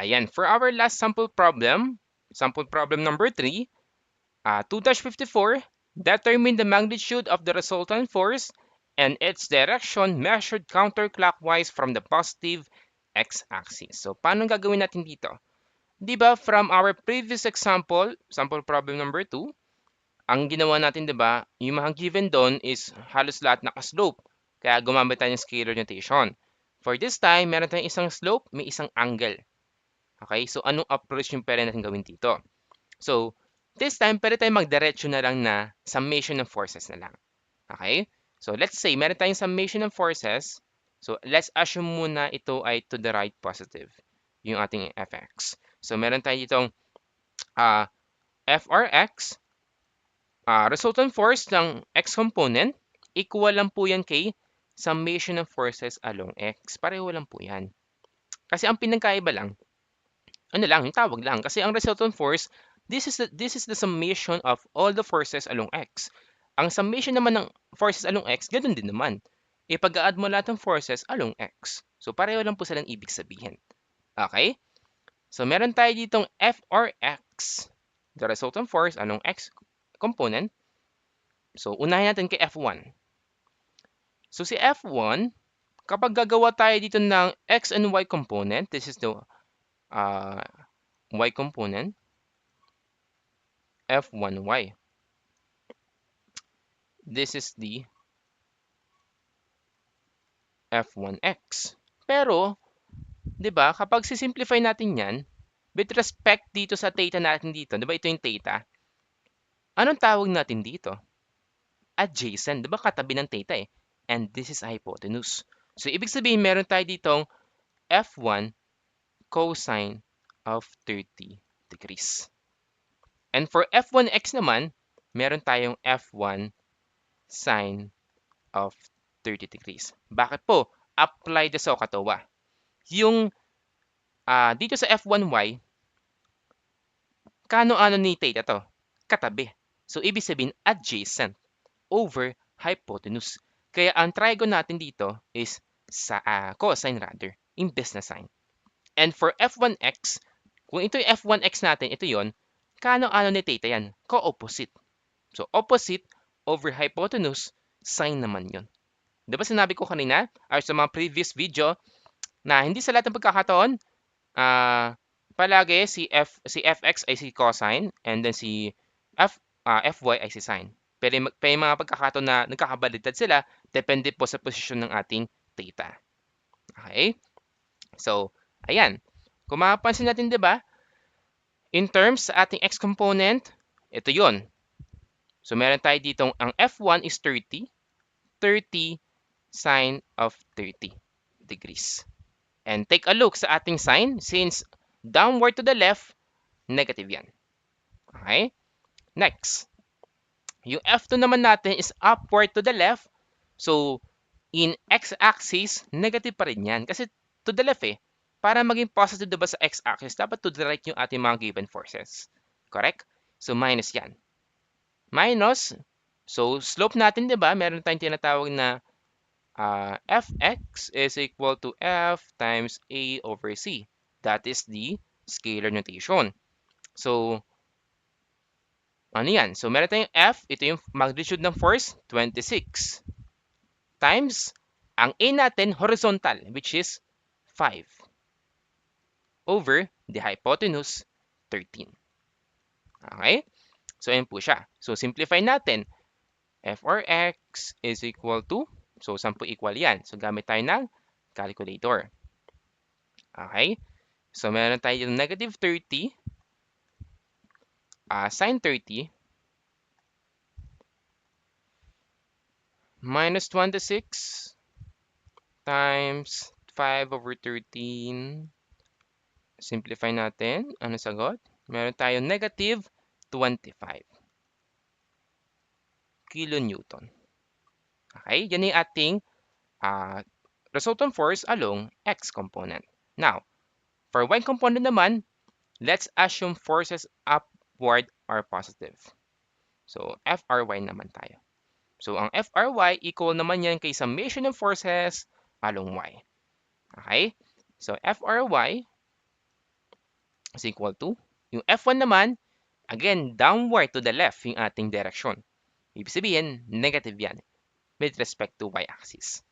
Ayan, for our last sample problem number 3, 2-54, determine the magnitude of the resultant force and its direction measured counterclockwise from the positive x-axis. So, paano gagawin natin dito? Di ba, from our previous sample problem number 2, ang ginawa natin, di ba, yung mga given doon is halos lahat nakaslope. Kaya gumamit tayo ng scalar notation. For this time, meron tayong isang slope, may isang angle. Okay, so anong approach yung pwede natin gawin dito? So, this time, pwede tayong magdiretso na lang na summation ng forces na lang. Okay? So, let's say, meron tayong summation ng forces. So, let's assume muna ito ay to the right positive, yung ating fx. So, meron tayo ditong frx, resultant force ng x component, equal lang po yan kay summation ng forces along x. Pareho lang po yan. Kasi ang pinagkaiba lang, ano lang, yung tawag lang. Kasi ang resultant force, this is the summation of all the forces along x. Ang summation naman ng forces along x, ganun din naman. Ipag-add mo lahat ng forces along x. So, pareho lang po silang ibig sabihin. Okay? So, meron tayo ditong F or X, the resultant force along x component. So, unahin natin kay F1. So, si F1, kapag gagawa tayo dito ng x and y component, this is the y component, F1y. This is the F1x. Pero, di ba, kapag sisimplify natin yan, with respect dito sa theta natin dito, di ba ito yung theta, anong tawag natin dito? Adjacent, di ba katabi ng theta eh. And this is hypotenuse. So, ibig sabihin, meron tayo ditong F1 cosine of 30 degrees. And for F1x naman, meron tayong F1 sine of 30 degrees. Bakit po? Apply the SOHCAHTOA. Yung dito sa F1y, kano-ano ni theta to? Katabi. So, ibig sabihin, adjacent over hypotenuse. Kaya ang trigon natin dito is sa cosine rather, imbes na sine. And for F1x, kung ito yung F1x natin, ito yon, kano-ano ni theta yan? Co-opposite. So, opposite over hypotenuse, sine naman yon. Diba sinabi ko kanina, or sa mga previous video, na hindi sa lahat ng pagkakataon, palagi si fx ay si cosine, and then si fy ay si sine. Pero may mga pagkakataon na nagkakabaliktad sila, depende po sa posisyon ng ating theta. Okay? So, ayan. Kung mapapansin natin, di ba? In terms sa ating x component, ito yon. So, meron tayo ditong ang f1 is 30. 30 sine of 30 degrees. And take a look sa ating sign. Since downward to the left, negative yan. Okay? Next. Yung F2 naman natin is upward to the left. So, in x-axis, negative pa rin yan. Kasi to the left eh. Para maging positive diba sa x-axis, dapat to the right yung ating mga given forces. Correct? So, minus yan. Minus, so slope natin diba, meron tayong tinatawag na fx is equal to f times a over c. That is the scalar notation. So, ano yan? So, meron tayong f, ito yung magnitude ng force, 26. Times, ang a natin, horizontal, which is 5. Over the hypotenuse, 13. Okay? So, ayan po siya. So, simplify natin. F or x is equal to, so, 10 equal yan. So, gamit tayo ng calculator. Okay? So, meron tayo yung negative 30, sine 30, minus 26 times 5 over 13. Simplify natin. Ano sagot? Meron tayong negative 25 kilonewton. Okay? Yan yung ating resultant force along x component. Now, for y component naman, let's assume forces upward are positive. So, FRY naman tayo. So, ang FRY equal naman yan kay summation ng forces along y. Okay? So, FRY is equal to, yung F1 naman, again, downward to the left yung ating direction. Ibig sabihin, negative yan with respect to y-axis.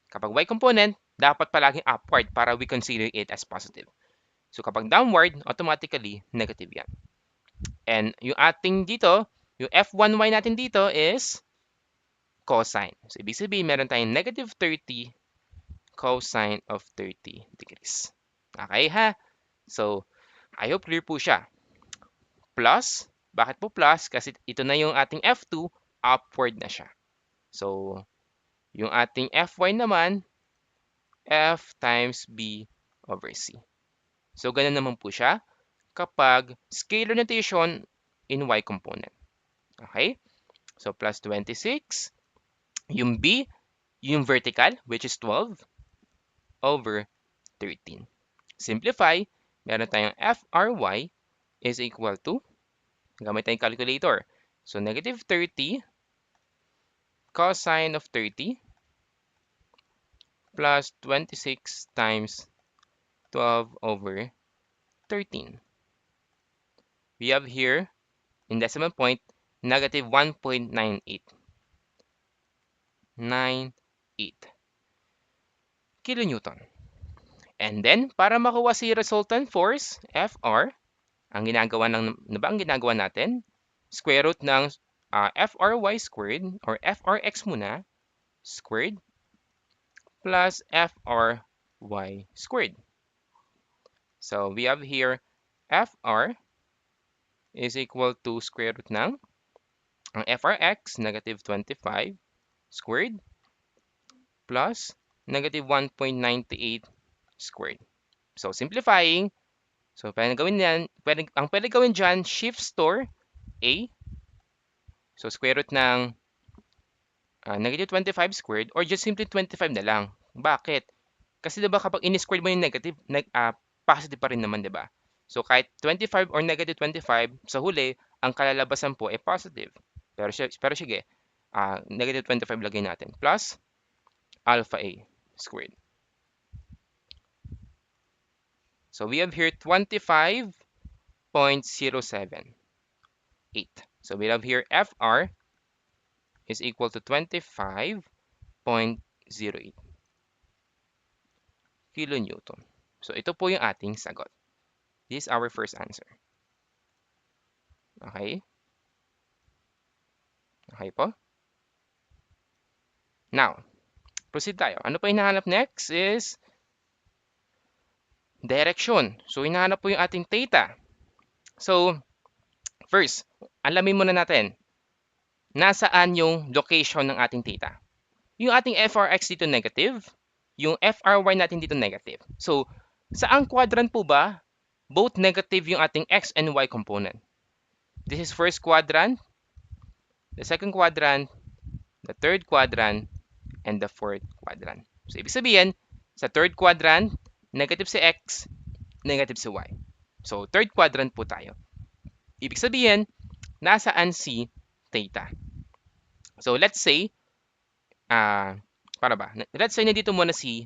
Kapag y component, dapat palaging upward para we consider it as positive. So kapag downward, automatically negative yan. And yung ating dito, yung F1y natin dito is cosine. So ibig sabihin, meron tayong negative 30 cosine of 30 degrees. Okay ha? So, I hope clear po siya. Plus, bakit po plus? Kasi ito na yung ating F2, upward na siya. So, yung ating Fy naman, F times B over C. So, ganun naman po siya kapag scalar notation in y component. Okay? So, plus 26. Yung B, yung vertical, which is 12 over 13. Simplify, meron tayong Fry is equal to, gamit tayong calculator. So, negative 30 cosine of 30 plus 26 times 12 over 13. We have here, in decimal point, negative 1.98. 98 kilonewton. And then, para makuha si resultant force, Fr, ang ginagawa ang ginagawa natin? Square root ng Fry squared, or Frx muna, squared, plus Fry squared. So, we have here, Fr is equal to square root ng ang Frx, negative 25 squared, plus negative 1.98 squared. So, simplifying, so pwede gawin yan, ang pwede gawin dyan, shift store A, so square root ng negative 25 squared, or just simply 25 na lang. Bakit? Kasi diba kapag in-squared mo yung negative, positive pa rin naman, diba? So, kahit 25 or negative 25, sa huli, ang kalalabasan po ay positive. Pero sige, negative 25 lagay natin. Plus, alpha A squared. So, we have here 25.078. So, we have here Fr is equal to 25.08 kilonewton. So, ito po yung ating sagot. This is our first answer. Okay? Okay po? Now, proceed tayo. Ano pa hinahanap next is direction. So, hinahanap po yung ating theta. So, first, alamin muna natin, nasaan yung location ng ating theta. Yung ating Frx dito negative, yung Fry natin dito negative. So, saang quadrant po ba? Both negative yung ating x and y component. This is first quadrant, the second quadrant, the third quadrant, and the fourth quadrant. So, ibig sabihin, sa third quadrant, negative si x, negative si y. So, third quadrant po tayo. Ibig sabihin, nasaan si theta? So, let's say, para ba? Let's say, nandito muna si,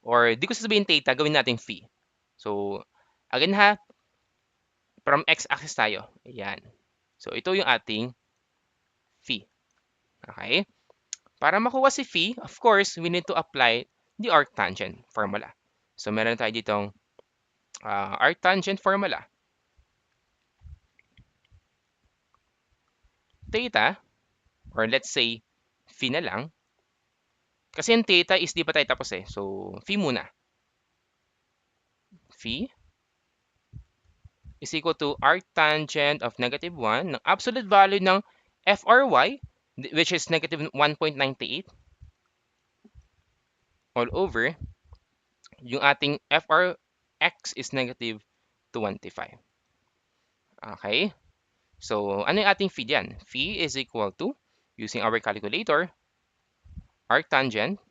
or di ko sasabihin theta, gawin natin phi. So, again ha, from x-axis tayo. Ayan. So, ito yung ating phi. Okay? Para makuha si phi, of course, we need to apply the arctangent formula. So, meron tayo ditong arctangent formula. Theta, or let's say, phi na lang. Kasi yung theta is di pa tayo tapos eh. So, phi muna. Phi is equal to arctangent of negative 1 ng absolute value ng Fry, which is negative 1.98, all over, yung ating Frx is negative 25. Okay? So, ano yung ating phi dyan? Phi is equal to, using our calculator, arctangent,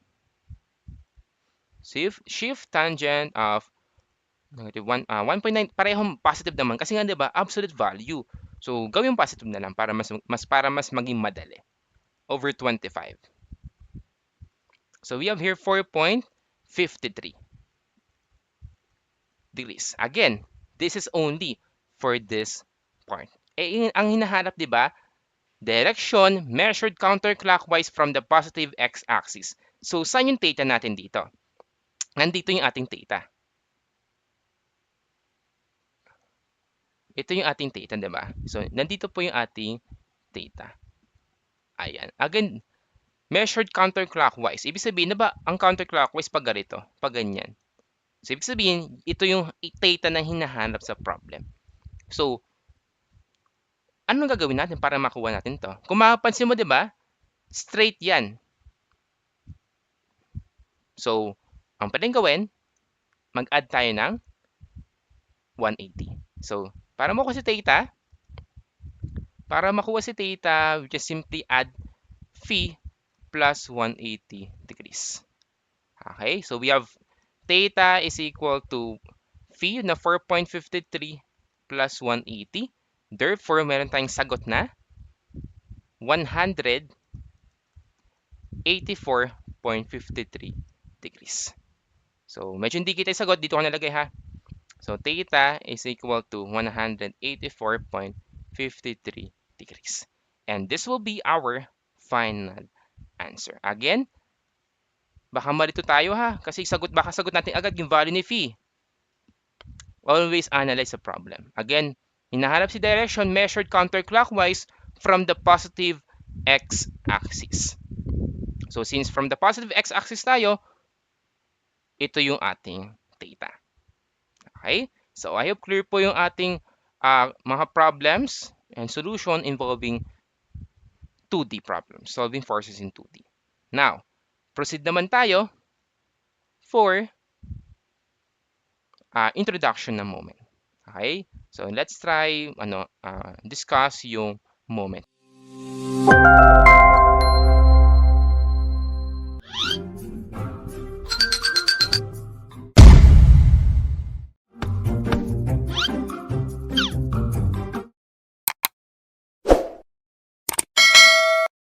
shift tangent of negative 1.9, parehong positive naman kasi nga 'di ba, absolute value. So, gawin positive na lang para mas maging madali. Over 25. So, we have here 4.53 degrees. Again, This is only for this part. Eh, ang hinahanap, di ba? Direction measured counterclockwise from the positive x-axis. So, saan yung theta natin dito? Nandito yung ating theta. Ito yung ating theta, di ba? So, nandito po yung ating theta. Ayan. Again, measured counterclockwise. Ibig sabihin na ba, ang counterclockwise pag ganito, pag ganyan. So, ibig sabihin, ito yung theta na hinahanap sa problem. So, anong gagawin natin para makuha natin to? Kung mapapansin mo, di ba? Straight yan. So, ang pwedeng gawin, mag-add tayo ng 180. So, para makuha si theta, we just simply add phi plus 180 degrees. Okay, so we have theta is equal to phi na 4.53 plus 180. Therefore, meron tayong sagot na 184.53 degrees. So, medyo hindi kita sagot. Dito ko nalagay ha. So, theta is equal to 184.53 degrees. And this will be our final answer. Again, baka malito tayo ha. Kasi baka sagot natin agad yung value ni phi. Always analyze the problem. Again, hinahanap si direction measured counterclockwise from the positive x-axis. So, since from the positive x-axis tayo, ito yung ating theta. Okay? So, I hope clear po yung ating mga problems and solution involving 2D problems, solving forces in 2D. Now, proceed naman tayo for introduction ng moment. Okay? So, let's try discuss yung moment.